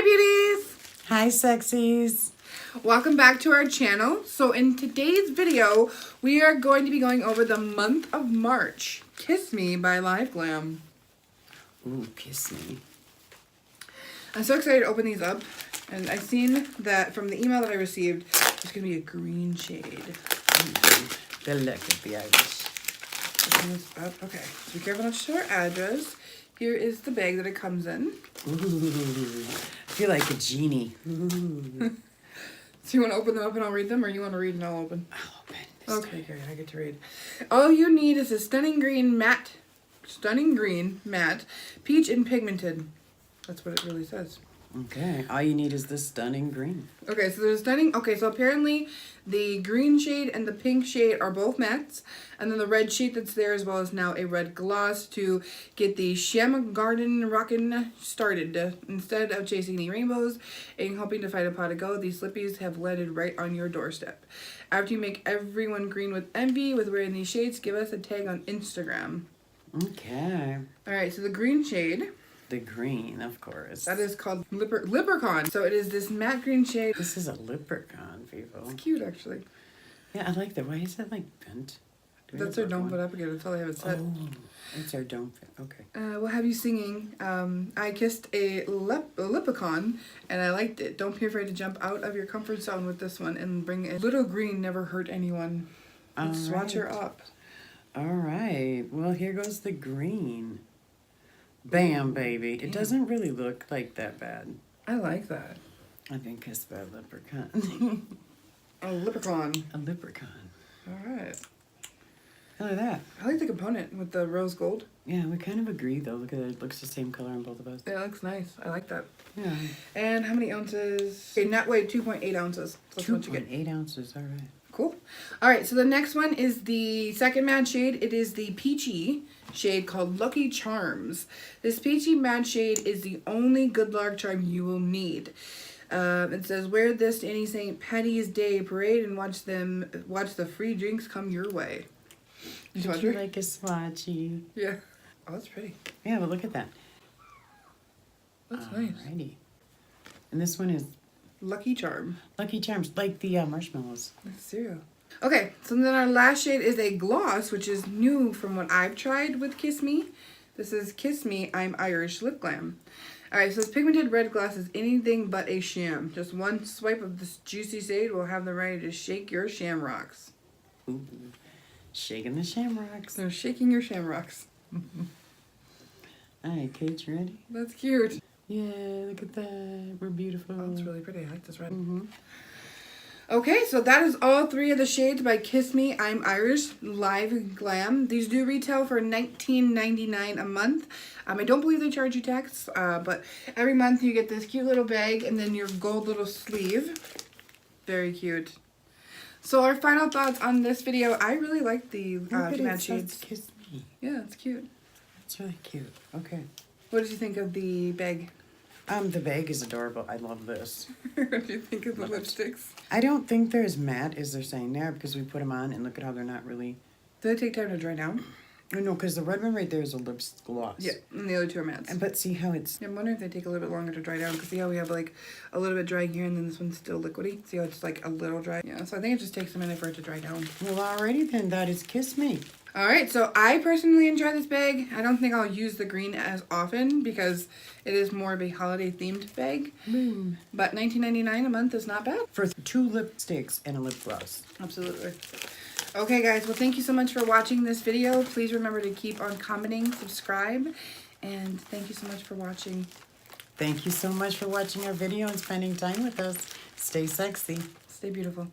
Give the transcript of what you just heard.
Hi beauties! Hi sexies! Welcome back to our channel. So in today's video, we are going to be going over the month of March. Kiss Me by LiveGlam. Ooh, Kiss Me. I'm so excited to open these up. And I've seen that from the email that I received, it's going to be a green shade. Ooh, the look of the Irish. Open this up. Okay, so be careful not to show our address. Here is the bag that it comes in. Ooh, I feel like a genie. Ooh. So you want to open them up and I'll read them, or you want to read and I'll open? I'll open this Okay, great. I get to read. All you need is a stunning green matte, peach and pigmented. That's what it really says. Okay, all you need is this stunning green. Okay, so there's stunning. Okay, so apparently the green shade and the pink shade are both mattes, and then the red shade that's there as well as now a red gloss to get the Sham Garden rockin' started. Instead of chasing any rainbows and hoping to find a pot of gold, these lippies have landed right on your doorstep. After you make everyone green with envy with wearing these shades, give us a tag on Instagram. Okay. All right, so the green shade. The green, of course. That is called Leprechaun. So it is this matte green shade. This is a leprechaun, people. It's cute, actually. Yeah, I like that. Why is that like bent? That's our Don't Put Up Again. That's all I have it set. Oh, it's our Don't Fit. Okay. We'll have you singing. I kissed a leprechaun, and I liked it. Don't be afraid to jump out of your comfort zone with this one and bring a little green never hurt anyone. Let's swatch her up. All right. Well, here goes the green. Bam, baby. Damn. It doesn't really look like that bad. I like that. I've been kissed by a leprechaun. A leprechaun. A leprechaun. All right. Look at that. I like the component with the rose gold. Yeah, we kind of agree, though. Look at it. It looks the same color on both of us. It looks nice. I like that. Yeah. And how many ounces? Okay, net weight 2.8 ounces. That's what you get. 2.8 ounces. All right. Cool. All right, so the next one is the second matte shade. It is the peachy shade called Lucky Charms. This peachy matte shade is the only good luck charm you will need. It says, wear this to any St. Patty's Day parade and watch the free drinks come your way. Would you like a swatchy? Yeah. Oh, that's pretty. Yeah, but look at that. That's nice. Alrighty. And this one is Lucky Charm. Lucky Charms, like the marshmallows. That's cereal. Okay, so then our last shade is a gloss, which is new from what I've tried with Kiss Me. This is Kiss Me, I'm Irish Lip Glam. Alright, so this pigmented red gloss is anything but a sham. Just one swipe of this juicy shade will have them ready to shake your shamrocks. Ooh, shaking the shamrocks. So shaking your shamrocks. Alright, Kate, you ready? That's cute. Yeah, look at that. We're beautiful. Oh, that's really pretty. I like this red. Mm-hmm. Okay, so that is all three of the shades by Kiss Me, I'm Irish, LiveGlam. These do retail for $19.99 a month. I don't believe they charge you tax, but every month you get this cute little bag and then your gold little sleeve. Very cute. So our final thoughts on this video. I really like the matte shades. Kiss Me. Yeah, it's cute. It's really cute. Okay. What did you think of the bag? The bag is adorable. I love this. What do you think of the lipsticks? I don't think they're as matte as they're saying there because we put them on and look at how they're not really... Do they take time to dry down? No, because the red one right there is a lip gloss. Yeah, and the other two are mattes. But see how it's... I'm wondering if they take a little bit longer to dry down, because see how we have like a little bit dry here and then this one's still liquidy? See how it's like a little dry? Yeah, so I think it just takes a minute for it to dry down. Well, alrighty then, that is Kiss Me. Alright, so I personally enjoy this bag. I don't think I'll use the green as often because it is more of a holiday themed bag. Boom. But $19.99 a month is not bad. For 2 lipsticks and a lip gloss. Absolutely. Okay guys, well thank you so much for watching this video. Please remember to keep on commenting, subscribe, and thank you so much for watching. Thank you so much for watching our video and spending time with us. Stay sexy. Stay beautiful.